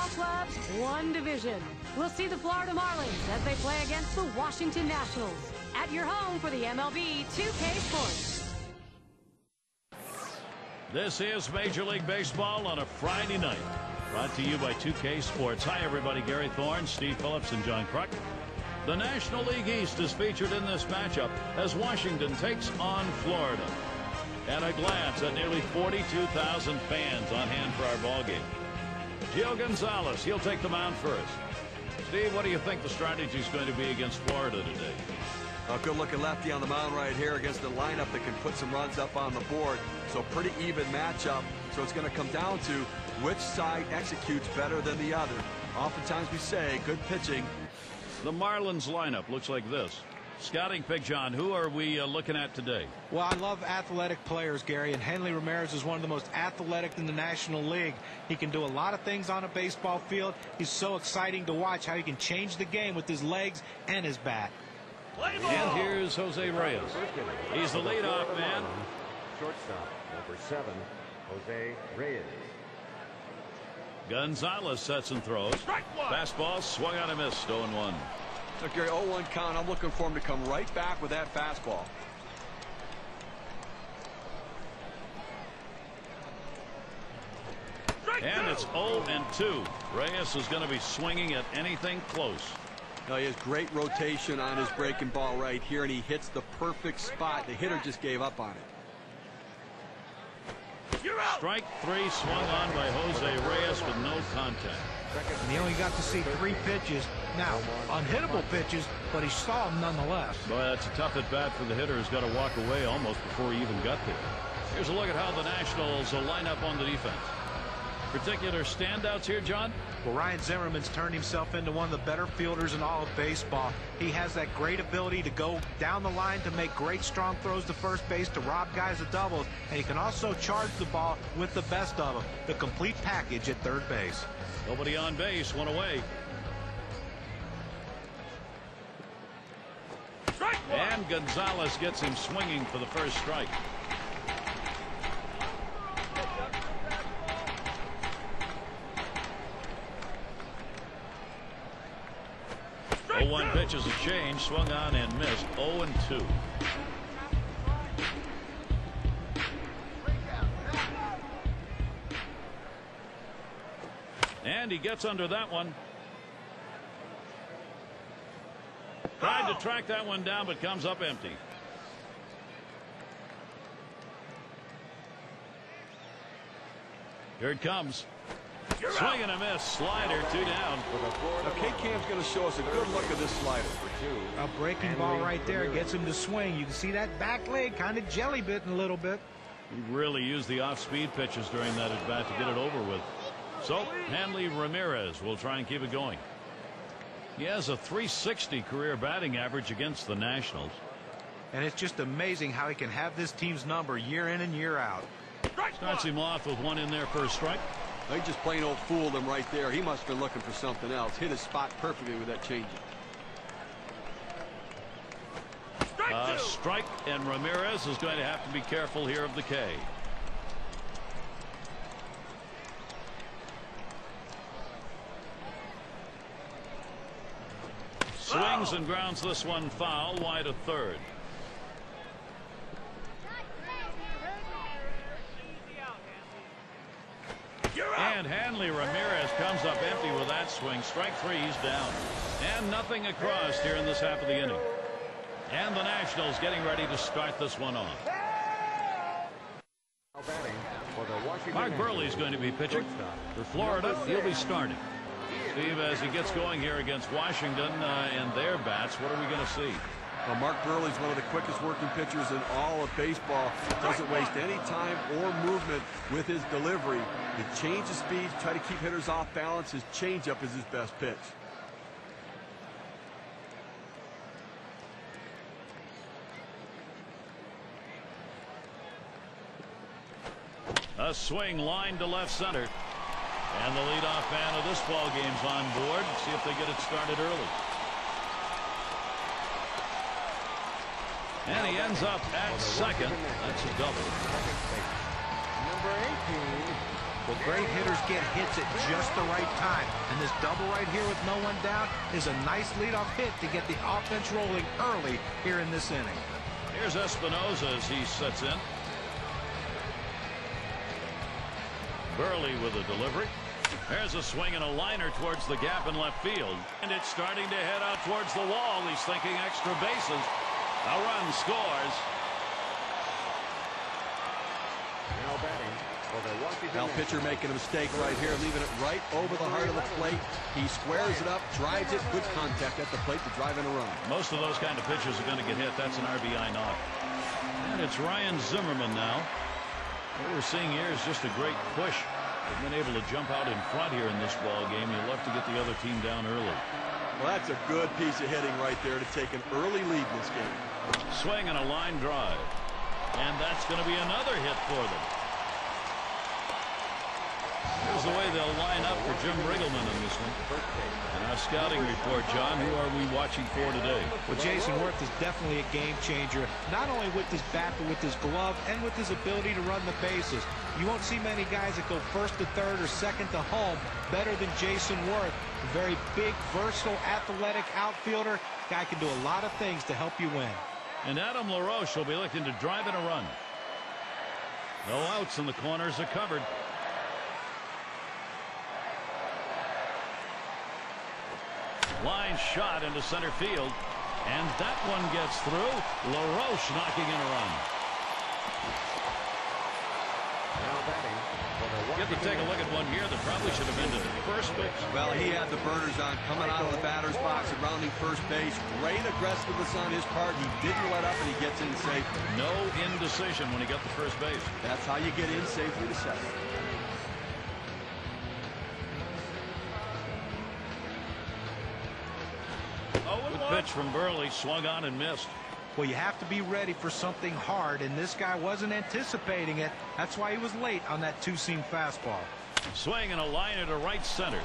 ball clubs, one division. We'll see the Florida Marlins as they play against the Washington Nationals at your home for the MLB2K Sports. This is Major League Baseball on a Friday night. Brought to you by 2K Sports. Hi, everybody. Gary Thorne, Steve Phillips, and John Kruk. The National League East is featured in this matchup as Washington takes on Florida. At a glance at nearly 42,000 fans on hand for our ball game. Gio Gonzalez, he'll take the mound first. Steve, what do you think the strategy is going to be against Florida today? A good-looking lefty on the mound right here against a lineup that can put some runs up on the board. So pretty even matchup. So it's going to come down to which side executes better than the other. Oftentimes we say good pitching. The Marlins lineup looks like this. Scouting pick, John, who are we looking at today? Well, I love athletic players, Gary, and Hanley Ramirez is one of the most athletic in the National League. He can do a lot of things on a baseball field. He's so exciting to watch how he can change the game with his legs and his bat. And here's Jose Reyes. He's the leadoff man. Shortstop, number 7, Jose Reyes. Gonzalez sets and throws. Fastball swung on and missed. 0-1. So Gary, 0-1 count. I'm looking for him to come right back with that fastball. And it's 0-2. Reyes is going to be swinging at anything close. Now he has great rotation on his breaking ball right here, and he hits the perfect spot. The hitter just gave up on it. Strike 3 swung on by Jose Reyes with no contact. And he only got to see 3 pitches. Now, unhittable pitches, but he saw them nonetheless. Boy, that's a tough at bat for the hitter who's got to walk away almost before he even got there. Here's a look at how the Nationals will line up on the defense. Particular standouts here, John? Well, Ryan Zimmerman's turned himself into one of the better fielders in all of baseball. He has that great ability to go down the line to make great strong throws to first base to rob guys of doubles, and he can also charge the ball with the best of them. The complete package at third base. Nobody on base, one away. And Gonzalez gets him swinging for the first strike. One pitch is a change, swung on and missed. 0-2. And he gets under that one. Tried to track that one down, but comes up empty. Here it comes. Swing and a miss. Slider, 2 down. Now K-Cam's going to show us a good look at this slider. A breaking ball right there gets him to swing. You can see that back leg kind of jelly bitten a little bit. He really used the off-speed pitches during that at bat to get it over with. So Hanley Ramirez will try and keep it going. He has a .360 career batting average against the Nationals. And it's just amazing how he can have this team's number year in and year out. Starts him off with one in there for a strike. They just plain old fooled him right there. He must have been looking for something else. Hit his spot perfectly with that changeup. Strike, and Ramirez is going to have to be careful here of the K. Swings and grounds this one foul, wide of third. And Hanley Ramirez comes up empty with that swing. Strike 3, he's down. And nothing across here in this half of the inning. And the Nationals getting ready to start this one off. Mark Burley's going to be pitching. For Florida, he'll be starting. Steve, as he gets going here against Washington and their bats, what are we going to see? Well, Mark Burley's one of the quickest working pitchers in all of baseball. Doesn't waste any time or movement with his delivery. He changes speeds, try to keep hitters off balance. His changeup is his best pitch. A swing line to left center. And the leadoff man of this ball game's on board. See if they get it started early. And he ends up at second. That's a double. Number 18, Well, great hitters get hits at just the right time. And this double right here with no one down is a nice leadoff hit to get the offense rolling early here in this inning. Here's Espinosa as he sets in. Burley with a delivery. There's a swing and a liner towards the gap in left field. And it's starting to head out towards the wall. He's thinking extra bases. A run scores. Now batting for the Washington Now pitcher making a mistake right here, leaving it right over the heart of the plate. He squares it up, drives it, good contact at the plate to drive in a run. Most of those kind of pitches are going to get hit. That's an RBI knock. And it's Ryan Zimmerman now. What we're seeing here is just a great push. They've been able to jump out in front here in this ball game. You love to get the other team down early. Well, that's a good piece of hitting right there to take an early lead in this game. Swing and a line drive. And that's going to be another hit for them. Here's the way they'll line up for Jim Riggleman in this one. And our scouting report, John, who are we watching for today? Well, Jason Worth is definitely a game changer, not only with his bat, but with his glove and with his ability to run the bases. You won't see many guys that go first to third or second to home better than Jason Worth. A very big, versatile, athletic outfielder. Guy can do a lot of things to help you win. And Adam LaRoche will be looking to drive in a run. No outs, and the corners are covered. Line shot into center field, and that one gets through. LaRoche knocking in a run. Now batting for the Get to take a look at one here that probably should have been to first base. Well, he had the burners on coming out of the batter's box and rounding first base. Great aggressiveness on his part. He didn't let up, and he gets in safe. No indecision when he got to first base. That's how you get in safely to second. Good pitch from Burley, swung on and missed. Well, you have to be ready for something hard, and this guy wasn't anticipating it. That's why he was late on that two-seam fastball. Swing and a liner to right center.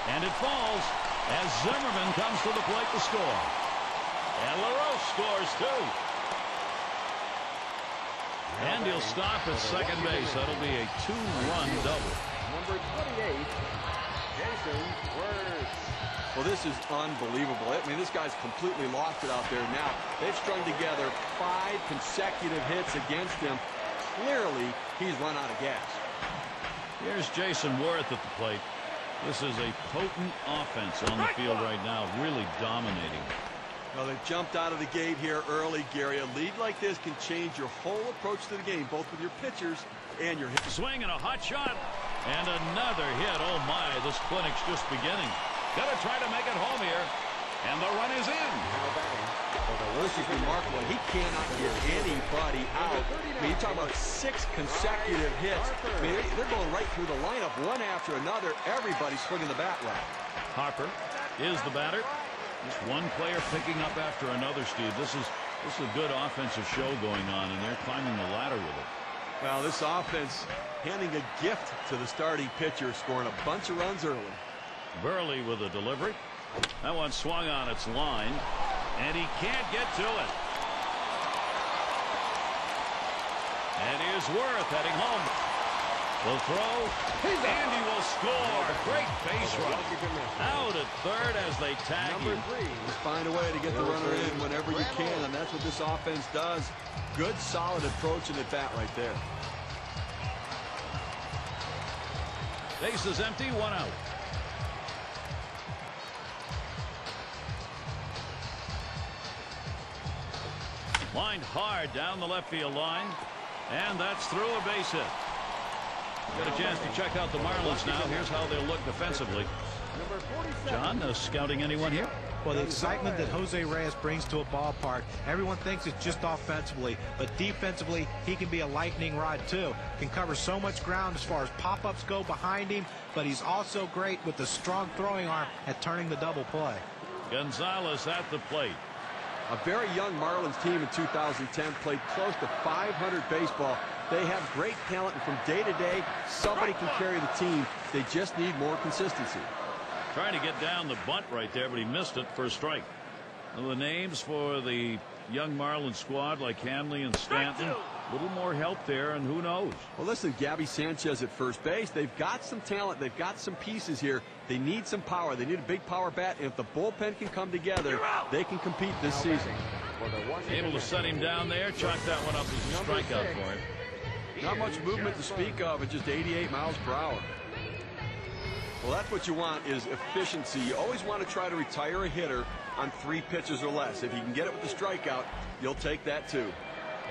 And it falls as Zimmerman comes to the plate to score. And LaRoche scores too. And he'll stop at second base. That'll be a two-run double. number 28, Jason Worth. Well, this is unbelievable. I mean, this guy's completely lost it out there now. They've strung together 5 consecutive hits against him. Clearly, he's run out of gas. Here's Jason Worth at the plate. This is a potent offense on the field right now, really dominating. Well, they jumped out of the gate here early, Gary. A lead like this can change your whole approach to the game, both with your pitchers and your hitters. Swing and a hot shot. And another hit. Oh, my, this clinic's just beginning. Got to try to make it home here. And the run is in. This is remarkable. He cannot get anybody out. I mean, you talk about 6 consecutive hits. I mean, they're going right through the lineup, one after another. Everybody's swinging the bat right. Harper is the batter. Just one player picking up after another, Steve. This is a good offensive show going on, and they're climbing the ladder with it. Well, this offense handing a gift to the starting pitcher, scoring a bunch of runs early. Burley with a delivery. That one swung on its line, and he can't get to it. And here's Worth heading home. Will throw, and he will score. Great base run. Out at third as they tag him. Just find a way to get the runner in whenever you can, and that's what this offense does. Good, solid approach and at bat right there. Base is empty, 1 out. Lined hard down the left field line, and that's through a base hit. Got a chance to check out the Marlins now. Here's how they'll look defensively. John, scouting anyone here? Well, the excitement that Jose Reyes brings to a ballpark, everyone thinks it's just offensively, but defensively, he can be a lightning rod too. Can cover so much ground as far as pop-ups go behind him, but he's also great with the strong throwing arm at turning the double play. Gonzalez at the plate. A very young Marlins team in 2010 played close to 500 baseball. They have great talent, and from day to day, somebody can carry the team. They just need more consistency. Trying to get down the bunt right there, but he missed it for a strike. Well, the names for the young Marlins squad, like Hanley and Stanton, A little more help there, and who knows? Well, listen, Gabby Sanchez at first base. They've got some talent. They've got some pieces here. They need some power. They need a big power bat. And if the bullpen can come together, they can compete this season. Able to set him down there. Chalk that one up as a strikeout for him. Not much movement to speak of at just 88 miles per hour. Well, that's what you want, is efficiency. You always want to try to retire a hitter on 3 pitches or less. If you can get it with the strikeout, you'll take that too.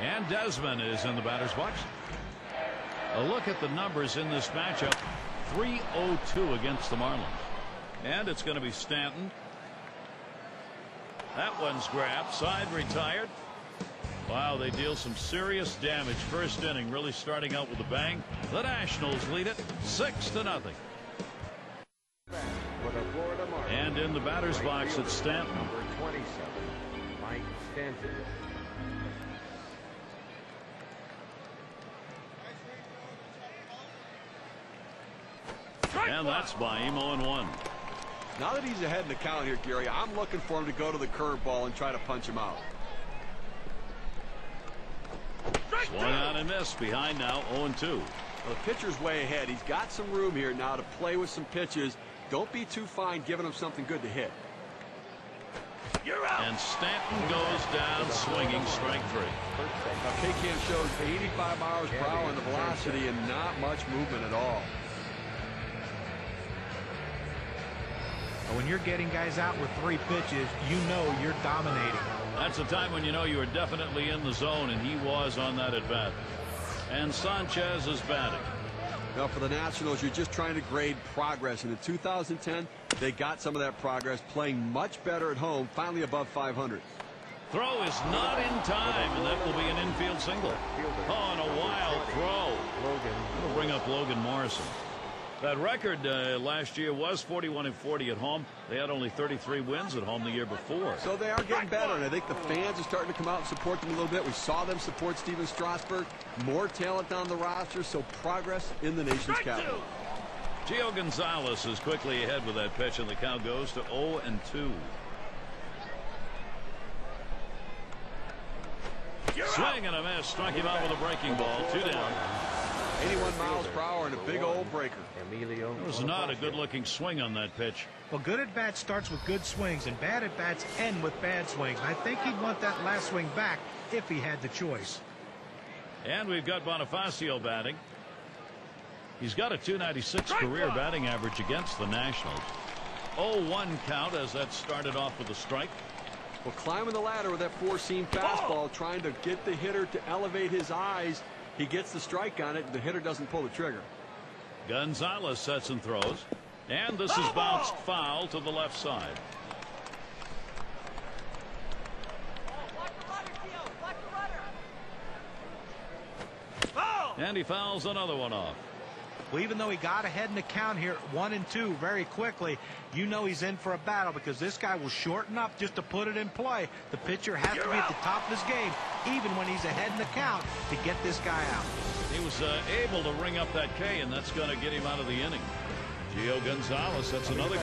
And Desmond is in the batter's box. A look at the numbers in this matchup. 302 against the Marlins. And it's going to be Stanton. That one's grabbed. Side retired. Wow, they deal some serious damage. First inning really starting out with a bang. The Nationals lead it 6-0. And in the batter's box, it's Stanton. Number 27, Mike Stanton. And that's by him. 0-1. Now that he's ahead in the count here, Gary, I'm looking for him to go to the curveball and try to punch him out. Swung on and missed. Behind now. 0-2. Well, the pitcher's way ahead. He's got some room here now to play with some pitches. Don't be too fine giving him something good to hit. And Stanton goes down swinging. Strike 3. Now, K-Cam shows 85 miles per hour in the velocity and not much movement at all. When you're getting guys out with 3 pitches, you know you're dominating. That's a time when you know you are definitely in the zone, and he was on that at bat. And Sanchez is batting. Now, for the Nationals, you're just trying to grade progress. And in 2010, they got some of that progress, playing much better at home, finally above 500. Throw is not in time, and that will be an infield single. Oh, and a wild throw. That'll bring up Logan Morrison. That record last year was 41-40 at home. They had only 33 wins at home the year before. So they are getting better, and I think the fans are starting to come out and support them a little bit. We saw them support Steven Strasburg. More talent on the roster, so progress in the nation's capital. Gio Gonzalez is quickly ahead with that pitch, and the count goes to 0-2. Swing and a miss. Struck him out with a breaking ball. 2 down. 81 miles per hour and a big old breaker. It was not a good-looking swing on that pitch. Well, good at bat starts with good swings, and bad at bats end with bad swings. I think he'd want that last swing back if he had the choice. And we've got Bonifacio batting. He's got a .296 career batting average against the Nationals. 0-1 count as that started off with a strike. Well, climbing the ladder with that 4-seam fastball, trying to get the hitter to elevate his eyes. He gets the strike on it, and the hitter doesn't pull the trigger. Gonzalez sets and throws. And this is bounced foul to the left side. And he fouls another one off. Well, even though he got ahead in the count here, 1-2 very quickly, you know he's in for a battle because this guy will shorten up just to put it in play. The pitcher has to be at the top of his game, even when he's ahead in the count, to get this guy out. He was able to ring up that K, and that's going to get him out of the inning. Gio Gonzalez, that's another